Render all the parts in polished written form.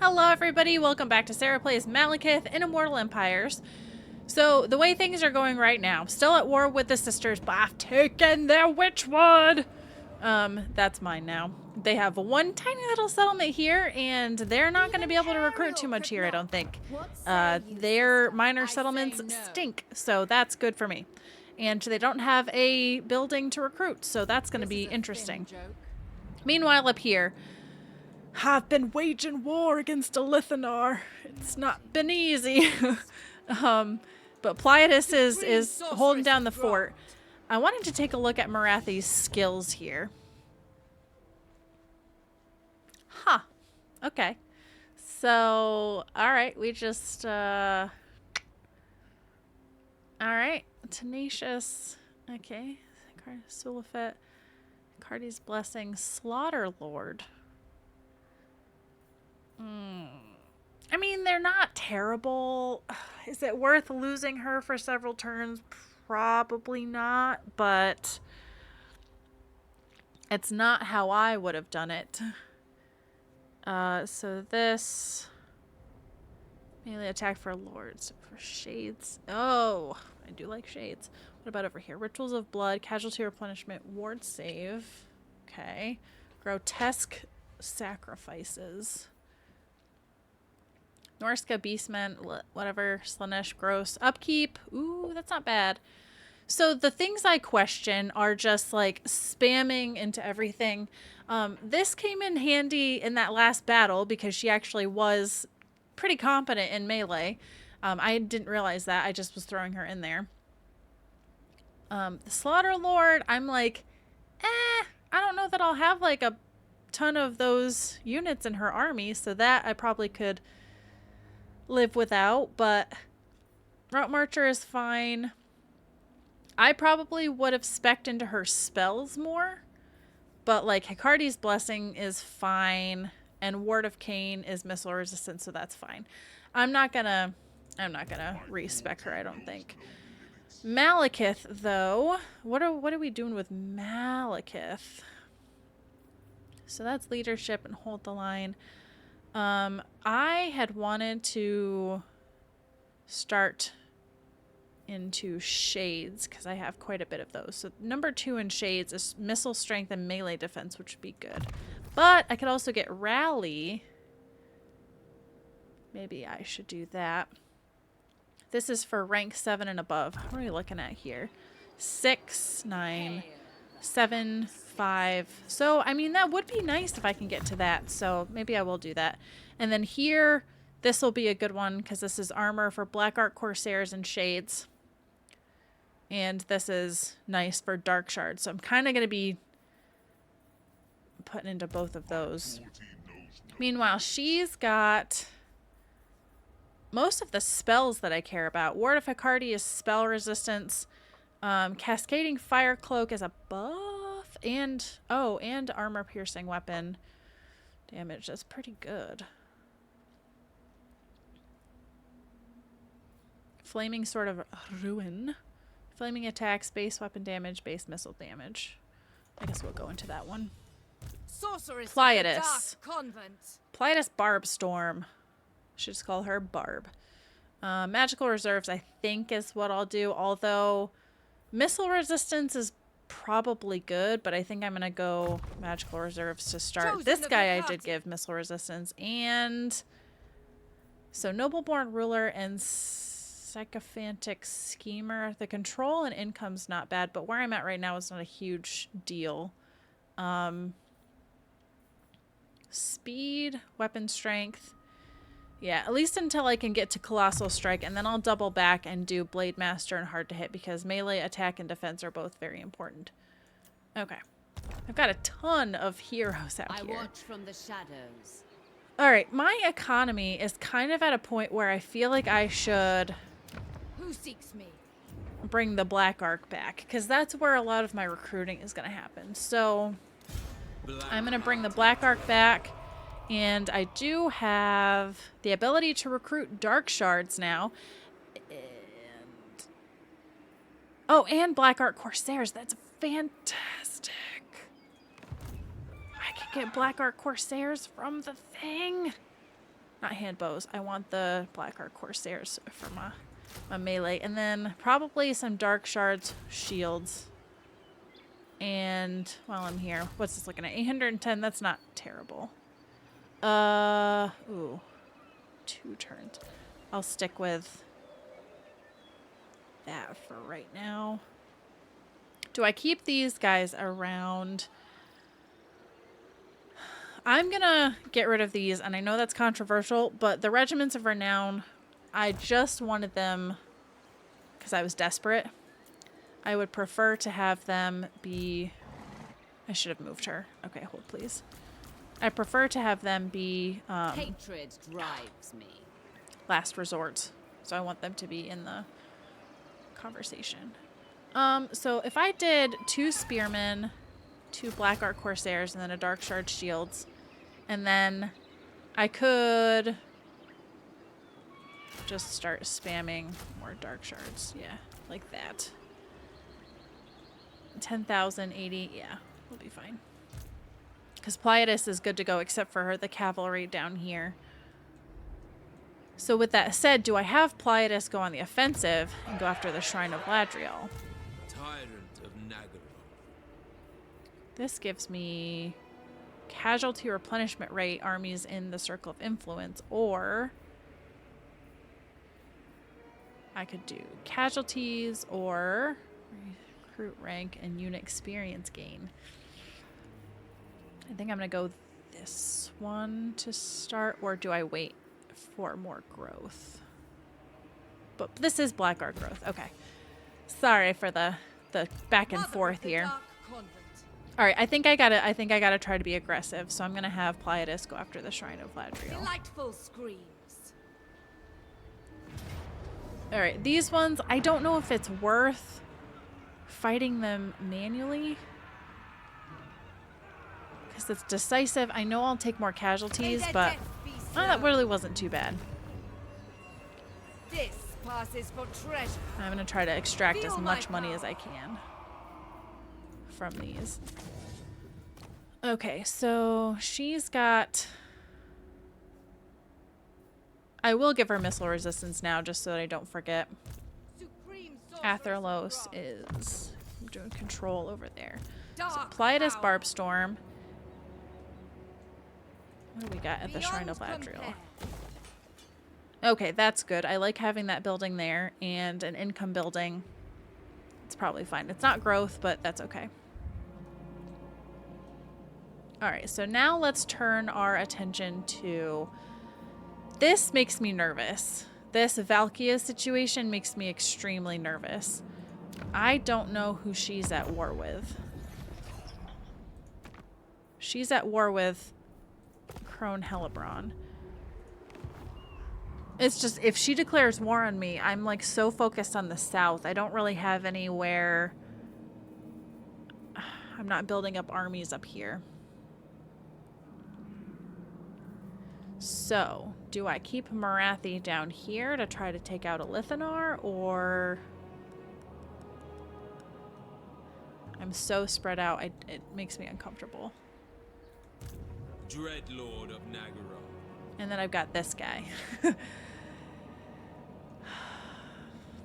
Hello everybody, welcome back to Sarah Plays Malekith in Immortal Empires. So, the way things are going right now, still at war with the sisters, but I've taken their witchwood! That's mine now. They have one tiny little settlement here, and they're not going to be able to recruit too much here, I don't think. Their minor settlements stink, so that's good for me. And they don't have a building to recruit, so that's going to be interesting. Meanwhile, up here, I've been waging war against a Lithanar. It's not been easy. But Pliatus is holding down the fort. I wanted to take a look at Marathi's skills here. Huh. Okay. So, alright, we just, alright. Tenacious. Okay. Sulafet. Cardi's Blessing. Slaughter Lord. I mean, they're not terrible. Is it worth losing her for several turns? Probably not, but it's not how I would have done it. So this melee attack for lords, for shades. Oh, I do like shades. What about over here? Rituals of blood, casualty replenishment, ward save. Okay. Grotesque sacrifices. Norska, Beastman, whatever, Slanesh, gross. Upkeep. Ooh, that's not bad. So the things I question are just like spamming into everything. This came in handy in that last battle because she actually was pretty competent in melee. I didn't realize that. I just was throwing her in there. The Slaughter Lord, I'm like, I don't know that I'll have like a ton of those units in her army. So that I probably could live without, but Route Marcher is fine. I probably would have spec'd into her spells more, but like Hikardi's Blessing is fine, and Ward of Cain is missile resistant, so that's fine. I'm not gonna respec her, I don't think. Malekith, though, what are we doing with Malekith? So that's leadership and hold the line. I had wanted to start into shades because I have quite a bit of those. So number 2 in shades is missile strength and melee defense, which would be good. But I could also get rally. Maybe I should do that. This is for rank 7 and above. What are we looking at here? 6, 9, 7, 5. So, I mean, that would be nice if I can get to that. So maybe I will do that. And then here, this will be a good one because this is armor for Black Ark Corsairs and Shades. And this is nice for Dark Shards. So I'm kind of going to be putting into both of those. Meanwhile, she's got most of the spells that I care about. Ward of Hikardi is spell resistance. Cascading Fire Cloak is a buff. And armor piercing weapon damage. That's pretty good. Flaming Sword of Ruin. Flaming attacks, base weapon damage, base missile damage. I guess we'll go into that one. Pliatus. Pliatus Barb Storm. Should just call her Barb. Magical reserves, I think, is what I'll do. Although missile resistance is probably good, but I think I'm gonna go magical reserves to start. This guy I did give missile resistance, and so Nobleborn Ruler and Sycophantic Schemer. The control and income's not bad, but where I'm at right now is not a huge deal. Speed, weapon strength. Yeah, at least until I can get to Colossal Strike, and then I'll double back and do Blade Master and Hard to Hit because melee, attack, and defense are both very important. Okay. I've got a ton of heroes out here. I watch from the shadows. Alright, my economy is kind of at a point where I feel like I should bring the Black Ark back, because that's where a lot of my recruiting is going to happen. So I'm going to bring the Black Ark back, and I do have the ability to recruit Dark Shards now. And Black Ark Corsairs. That's fantastic. I can get Black Ark Corsairs from the thing. not hand bows. I want the Blackheart Corsairs for my melee. And then probably some Dark Shards shields. And while I'm here, what's this looking at? 810, that's not terrible. Ooh. 2 turns. I'll stick with that for right now. Do I keep these guys around? I'm gonna get rid of these, and I know that's controversial, but the Regiments of Renown, I just wanted them because I was desperate. I would prefer to have them be... I should have moved her. Okay, hold please. I prefer to have them be hatred drives me. Last resort. So I want them to be in the conversation. So if I did 2 Spearmen, 2 Blackheart Corsairs, and then a Dark Shard Shields, and then I could just start spamming more Dark Shards. Yeah, like that. 10,080, yeah, we'll be fine. Because Pleiades is good to go, except for the cavalry down here. So with that said, do I have Pleiades go on the offensive and go after the Shrine of Ladriel? Tyrant of Nagara. This gives me casualty replenishment rate, armies in the Circle of Influence, or I could do casualties or recruit rank and unit experience gain. I think I'm going to go this one to start, or do I wait for more growth? But this is Blackguard growth. Okay. Sorry for the back and forth here. All right, I think I gotta try to be aggressive, so I'm gonna have Pleiades go after the Shrine of Ladriel. Delightful screams. All right, these ones, I don't know if it's worth fighting them manually. Because it's decisive. I know I'll take more casualties, but that really wasn't too bad. This passes for treasure. I'm going to try to extract as much money as I can from these. Okay, so she's got... I will give her missile resistance now, just so that I don't forget. Atherlos is doing control over there. So Pleiades Barbstorm. What do we got at the Shrine of Ladriel? Okay, that's good. I like having that building there and an income building. It's probably fine. It's not growth, but that's okay. All right, so now let's turn our attention to... This makes me nervous. This Valkia situation makes me extremely nervous. I don't know who she's at war with. She's at war with Crone Hellebron. It's just, if she declares war on me, I'm like so focused on the south. I don't really have anywhere. I'm not building up armies up here. So, do I keep Marathi down here to try to take out a Lithanar, or... I'm so spread out, it makes me uncomfortable. Dreadlord of Nagara. And then I've got this guy.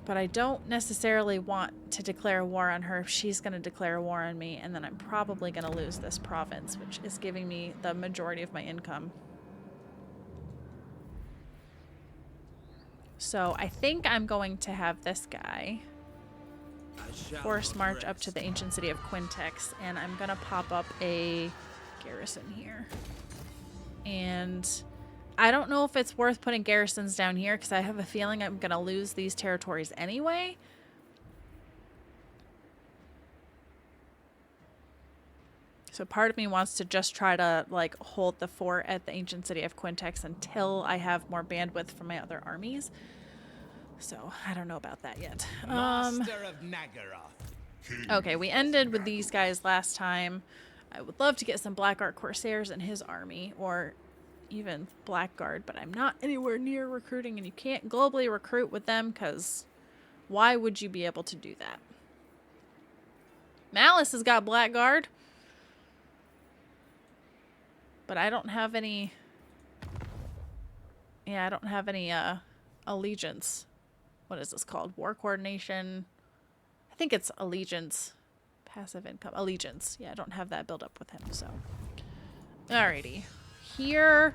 But I don't necessarily want to declare war on her if she's going to declare war on me, and then I'm probably going to lose this province, which is giving me the majority of my income. So I think I'm going to have this guy force march up to the ancient city of Quintex, and I'm going to pop up a garrison here. And I don't know if it's worth putting garrisons down here because I have a feeling I'm going to lose these territories anyway. So part of me wants to just try to like hold the fort at the ancient city of Quintex until I have more bandwidth for my other armies. So I don't know about that yet. Master of Nagara. Okay, we ended with these guys last time. I would love to get some Blackguard Corsairs in his army, or even Blackguard, but I'm not anywhere near recruiting, and you can't globally recruit with them because why would you be able to do that? Malice has got Blackguard, but I don't have any Yeah, I don't have any allegiance. What is this called? War coordination. I think it's allegiance. Passive income. Allegiance. Yeah, I don't have that built up with him, so. Alrighty. Here,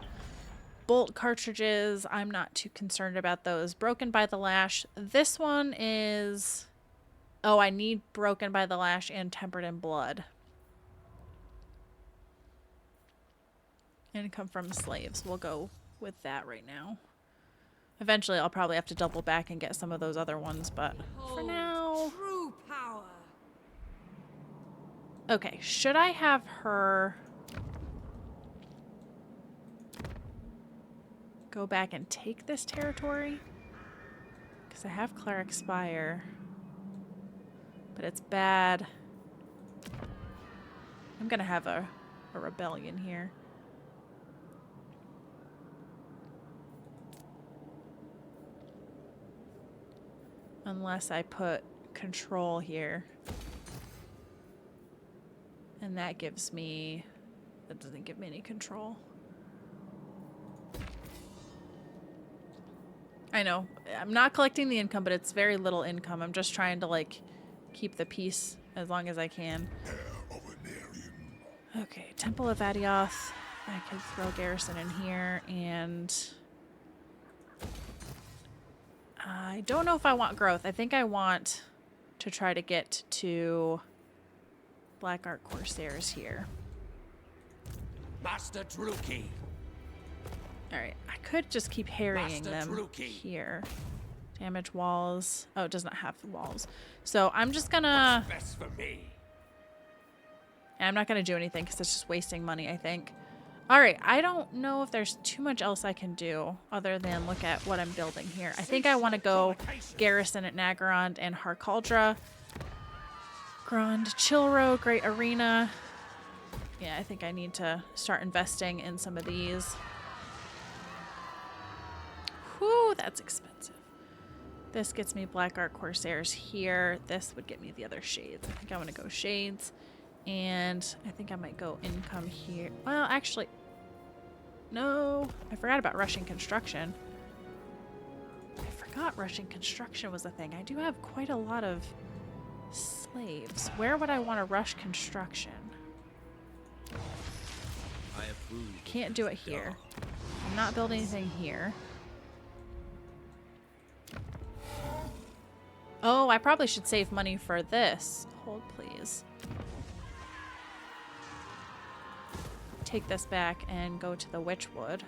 bolt cartridges. I'm not too concerned about those. Broken by the lash. This one is... Oh, I need broken by the lash and tempered in blood. Income from slaves. We'll go with that right now. Eventually, I'll probably have to double back and get some of those other ones, but for now... True power. Okay, should I have her go back and take this territory? Because I have Cleric Spire, but it's bad. I'm going to have a rebellion here. Unless I put control here. And that gives me... That doesn't give me any control. I know. I'm not collecting the income, but it's very little income. I'm just trying to, like, keep the peace as long as I can. Okay, Temple of Adioth. I could throw garrison in here, and... I don't know if I want growth. I think I want to try to get to Black Art Corsairs here. Master Druki. Alright, I could just keep harrying Master them Druki. here. Damage walls. Oh, it does not have walls. So I'm just gonna... Best for me. I'm not gonna do anything because it's just wasting money, I think. Alright, I don't know if there's too much else I can do other than look at what I'm building here. I think I want to go garrison at Nagarond and Harkaldra. Grand Chilro, Great Arena. Yeah, I think I need to start investing in some of these. Whew, that's expensive. This gets me Black Art Corsairs here. This would get me the other shades. I think I want to go shades. And I think I might go income here. Well, actually, no. I forgot about rushing construction. I forgot rushing construction was a thing. I do have quite a lot of slaves. Where would I want to rush construction? I approve. Can't do it here. I'm not building anything here. Oh, I probably should save money for this. Hold, please. Take this back and go to the Witchwood.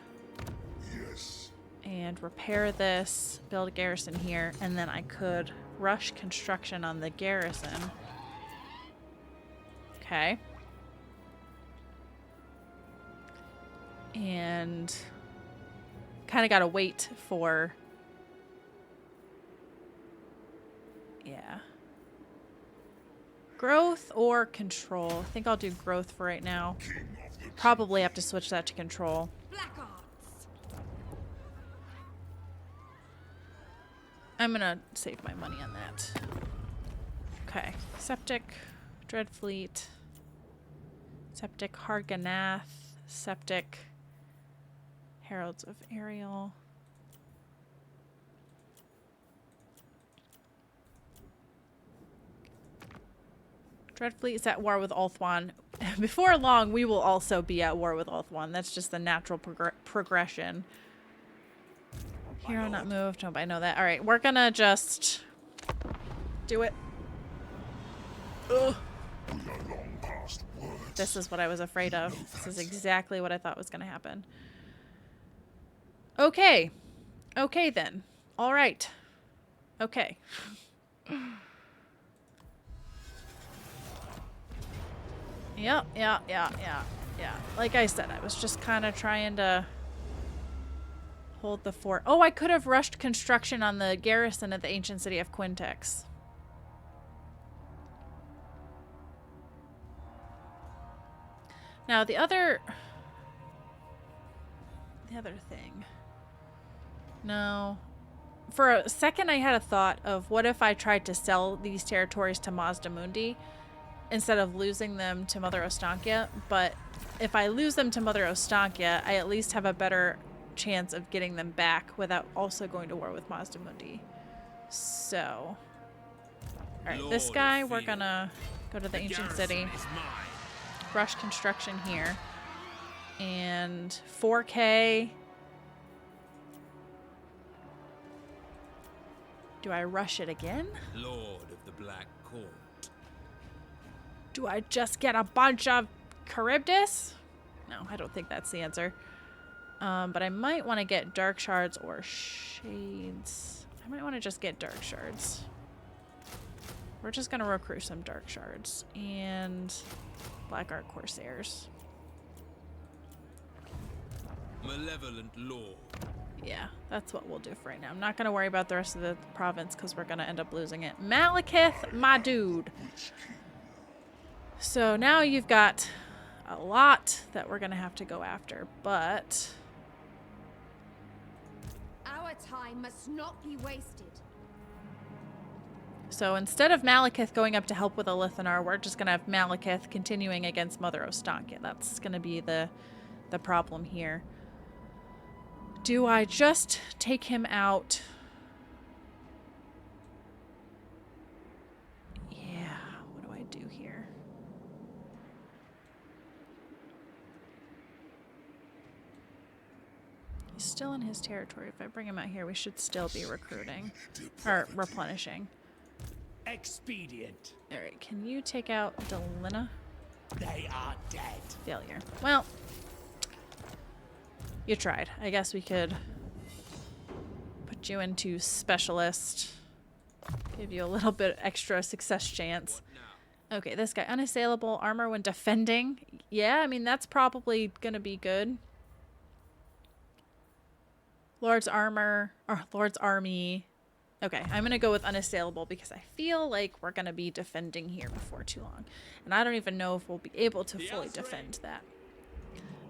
Yes. And repair this, build a garrison here, and then I could rush construction on the garrison. Okay. And kind of gotta wait for... Yeah. Growth or control? I think I'll do growth for right now. Probably have to switch that to control. Black arts. I'm gonna save my money on that. Okay. Septic, Dreadfleet, Septic, Harganath, Septic, Heralds of Ariel. Dreadfleet is at war with Ulthuan. Before long, we will also be at war with Ulthuan. That's just the natural progression. Hero not moved. Nope, I know that. Alright, we're gonna just do it. Ugh. We are long past words. This is what I was afraid of. This is exactly what I thought was gonna happen. Okay. Okay then. Alright. Okay. Yeah. Like I said, I was just kind of trying to hold the fort. Oh, I could have rushed construction on the garrison at the ancient city of Quintex. Now, the other thing. No. For a second, I had a thought of what if I tried to sell these territories to Mazda Mundi instead of losing them to Mother Ostankia, but if I lose them to Mother Ostankia, I at least have a better chance of getting them back without also going to war with Mazda Mundi. So, alright, this Lord guy, of we're Fear. gonna go to the ancient city, Garrison is mine. rush construction here, and 4K. Do I rush it again? Lord of the Black Court. Do I just get a bunch of Charybdis? No, I don't think that's the answer. But I might want to get Dark Shards or Shades. I might want to just get Dark Shards. We're just going to recruit some Dark Shards and Black Art Corsairs. Malevolent Lord. Yeah, that's what we'll do for right now. I'm not going to worry about the rest of the province because we're going to end up losing it. Malekith, my dude. So now you've got a lot that we're going to have to go after, but Our time must not be wasted. so instead of Malekith going up to help with Elithanar, we're just going to have Malekith continuing against Mother Ostankia. That's going to be the problem here. Do I just take him out? Yeah, what do I do here? He's still in his territory. If I bring him out here, we should still be recruiting. Or replenishing. Expedient. Alright, can you take out Delina? They are dead. Failure. Well, you tried. I guess we could put you into specialist. Give you a little bit extra success chance. Okay, this guy. Unassailable armor when defending. Yeah, I mean, that's probably going to be good. Lord's armor. Or Lord's army. Okay, I'm going to go with unassailable because I feel like we're going to be defending here before too long. And I don't even know if we'll be able to fully defend that.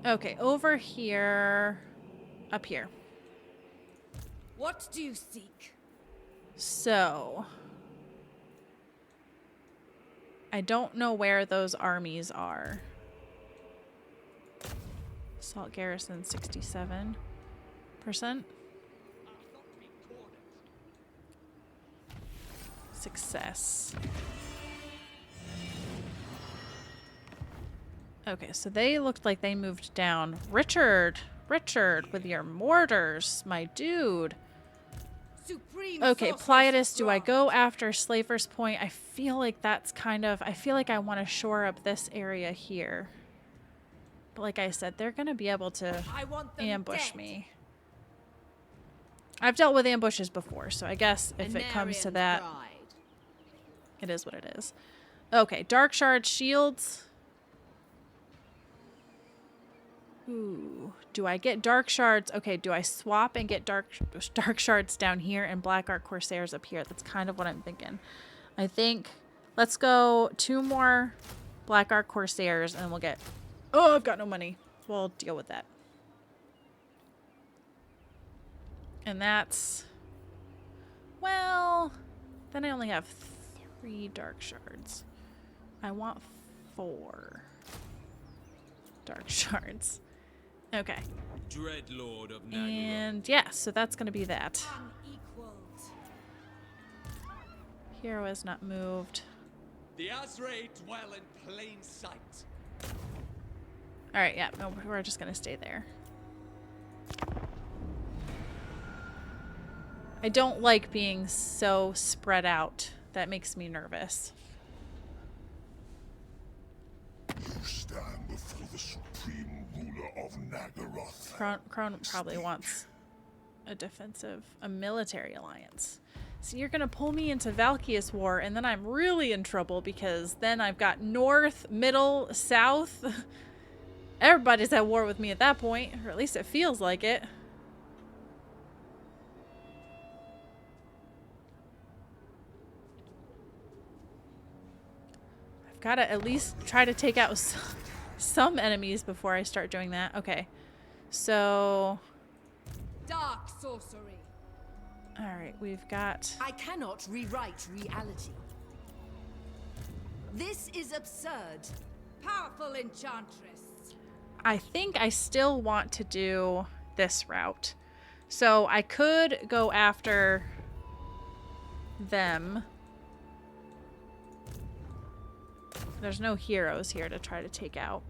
Okay, over here. Up here. What do you seek? So, I don't know where those armies are. Assault garrison 67%. Success. Okay, so they looked like they moved down. Richard, with your mortars, my dude. Supreme Okay, sorceress Pliatus, do I grant. go after Slaver's Point? I feel like that's kind of... I feel like I want to shore up this area here. But like I said, they're going to be able to I want them ambush dead. me. I've dealt with ambushes before, so I guess if it comes to Anarian's that, bride. it is what it is. Okay, Dark Shard shields. Ooh, do I get Dark Shards? Okay, do I swap and get Dark Shards down here and Black Art Corsairs up here? That's kind of what I'm thinking. I think let's go 2 more Black Art Corsairs and we'll get... Oh, I've got no money. We'll deal with that. And that's... Well, then I only have 3 Dark Shards. I want 4 Dark Shards. Okay. Dreadlord of Nagara. And yeah, so that's going to be that. Unequaled. Hero is not moved. The Azrae dwell in plain sight. Alright, yeah, no, we're just going to stay there. I don't like being so spread out. That makes me nervous. You stand before the supreme ruler of Nagaroth. Crone probably wants a military alliance. So you're going to pull me into Valkyria's war, and then I'm really in trouble because then I've got north, middle, south. Everybody's at war with me at that point, or at least it feels like it. I've got to at least try to take out some enemies before I start doing that. Okay. So, Dark sorcery. all right, we've got... I cannot rewrite reality. This is absurd. Powerful enchantress. I think I still want to do this route. So I could go after them. There's no heroes here to try to take out.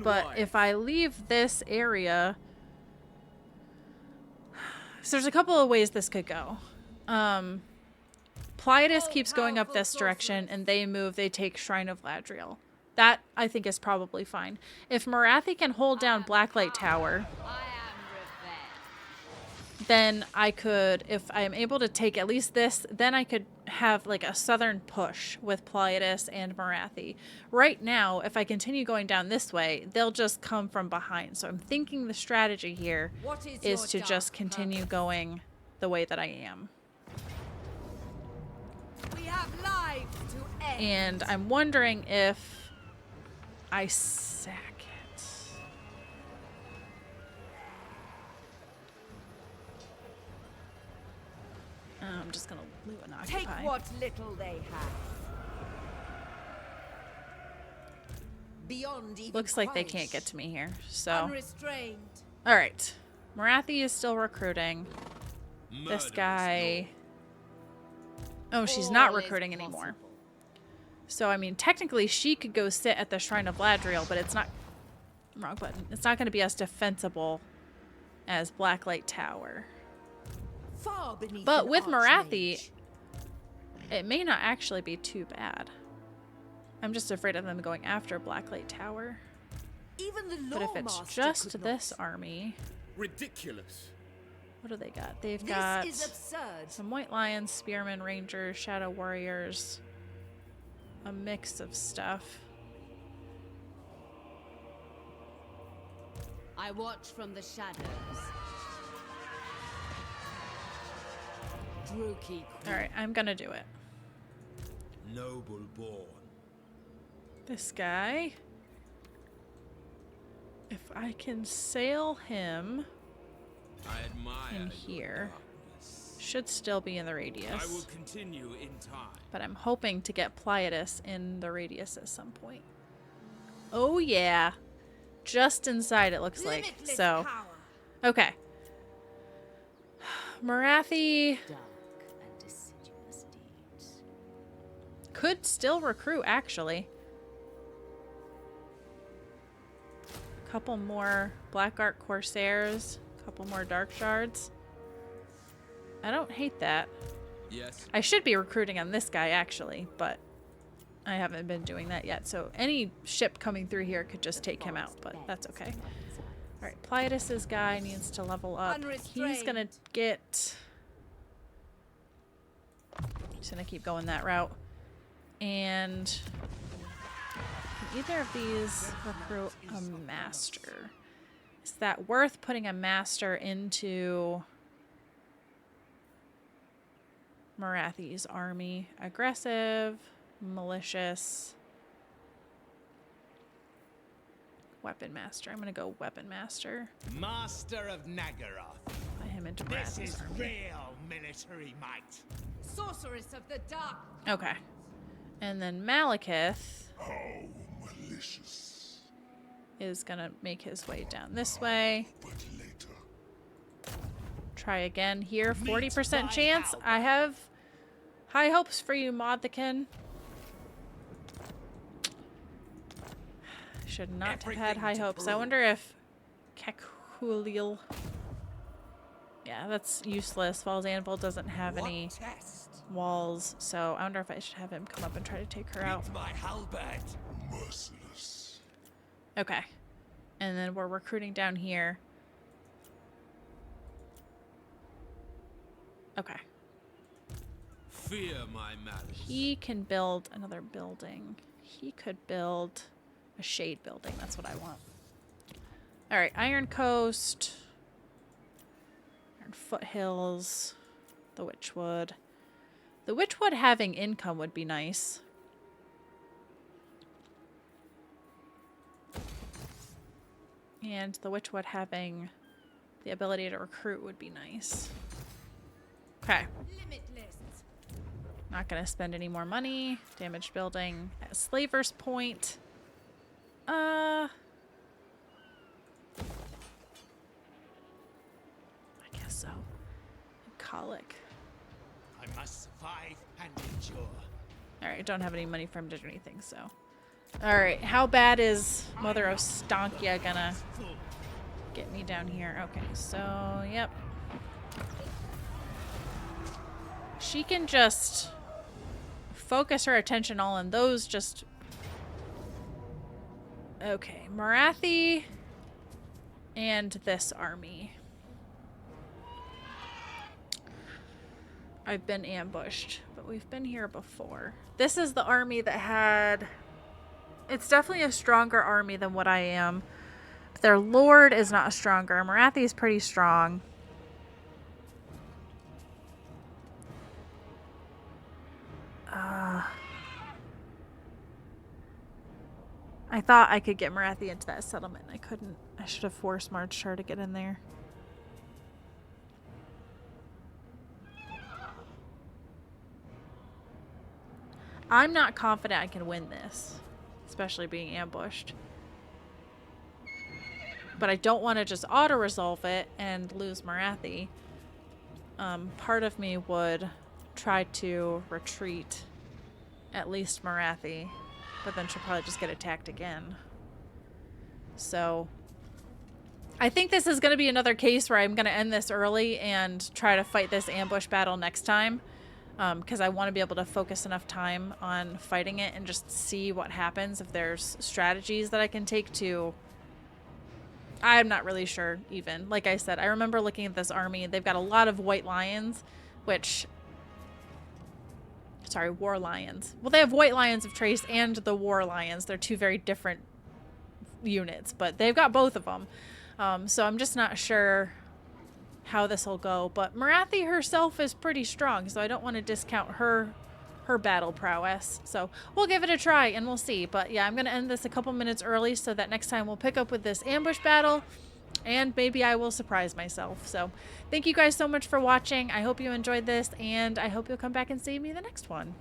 But if I leave this area... So there's a couple of ways this could go. Pleiades keeps going up this direction, and they move, they take Shrine of Ladriel. That, I think, is probably fine. If Morathi can hold down Blacklight Tower, then I could, if I'm able to take at least this, then I could have like a southern push with Pleiades and Morathi. Right now, if I continue going down this way, they'll just come from behind. So I'm thinking the strategy here is to just continue going the way that I am. We have lives to end. And I'm wondering if I sack it. I'm just gonna loot and occupy. Take what little they have. Beyond even Looks like they price. can't get to me here. So, Unrestrained. all right. Morathi is still recruiting. This Murderous guy. lord. Oh, she's not All is recruiting anymore. possible. So, I mean, technically she could go sit at the Shrine of Ladriel, but it's not... Wrong button. It's not going to be as defensible as Blacklight Tower. Far beneath But an with Morathi, archmage. it may not actually be too bad. I'm just afraid of them going after Blacklight Tower. Even the But if it's Lawmaster just could this not. army... Ridiculous. What do they got? They've This got is absurd. some White Lions, Spearmen, Rangers, Shadow Warriors. A mix of stuff. I watch from the shadows. Druki. Alright, I'm gonna do it. Noble born. This guy. If I can sail him I admire in your here, darkness. should still be in the I will radius. continue in time. But I'm hoping to get Pleiades in the radius at some point. Oh yeah. Just inside it looks like. Limitless So, power. okay. Morathi Dark and deciduous deeds. could still recruit, actually. A couple more Black Ark Corsairs. A couple more Dark Shards. I don't hate that. Yes. I should be recruiting on this guy, actually, but I haven't been doing that yet. So any ship coming through here could just take him out, but that's okay. All right, Pleiades' guy needs to level up. He's going to get... Just going to keep going that route. And can either of these recruit a master? Is that worth putting a master into Morathi's army? Aggressive, malicious, weapon master. I'm going to go weapon master. Master of Nagaroth. Put him into This Morathi's is army. real military might. Sorceress of the dark. Okay. And then Malekith How malicious. is going to make his way down this way. But later, Try again here. Meet 40% my chance. help. I have high hopes for you, Modthekin. Should not have had Everything high to hopes. I prove. wonder if Kekulil... Yeah, that's useless. Falls Anvil doesn't have What any test? walls, so I wonder if I should have him come up and try to take her out. Meet my halberd. merciless. Okay. And then we're recruiting down here. Okay. Fear my malice. He can build another building. He could build a shade building. That's what I want. Alright, Iron Coast. Iron Foothills. The Witchwood. The Witchwood having income would be nice. And the Witchwood having the ability to recruit would be nice. Okay. Limitless. Not going to spend any more money. Damaged building at Slaver's Point. I guess so. Colic. I must survive and endure. Alright, don't have any money for him to do anything, so. Alright, how bad is Mother Ostankia gonna get me down here? Okay, so, yep. She can just focus her attention all on those just... Okay, Marathi and this army. I've been ambushed, but we've been here before. This is the army that had... It's definitely a stronger army than what I am. But their lord is not stronger. Marathi is pretty strong. I thought I could get Marathi into that settlement. I couldn't. I should have forced marched her to get in there. I'm not confident I can win this, especially being ambushed. But I don't want to just auto-resolve it and lose Marathi. Part of me would try to retreat at least Marathi, but then she'll probably just get attacked again. So I think this is going to be another case where I'm going to end this early and try to fight this ambush battle next time. Because I want to be able to focus enough time on fighting it and just see what happens, if there's strategies that I can take to... I'm not really sure, even. Like I said, I remember looking at this army. They've got a lot of white lions, which... Sorry, war lions. Well, they have white lions of Trace and the war lions. They're two very different units, but they've got both of them. So I'm just not sure how this will go, but Marathi herself is pretty strong, so I don't want to discount her battle prowess. So we'll give it a try and we'll see. But yeah, I'm going to end this a couple minutes early so that next time we'll pick up with this ambush battle and maybe I will surprise myself. So thank you guys so much for watching. I hope you enjoyed this and I hope you'll come back and see me the next one.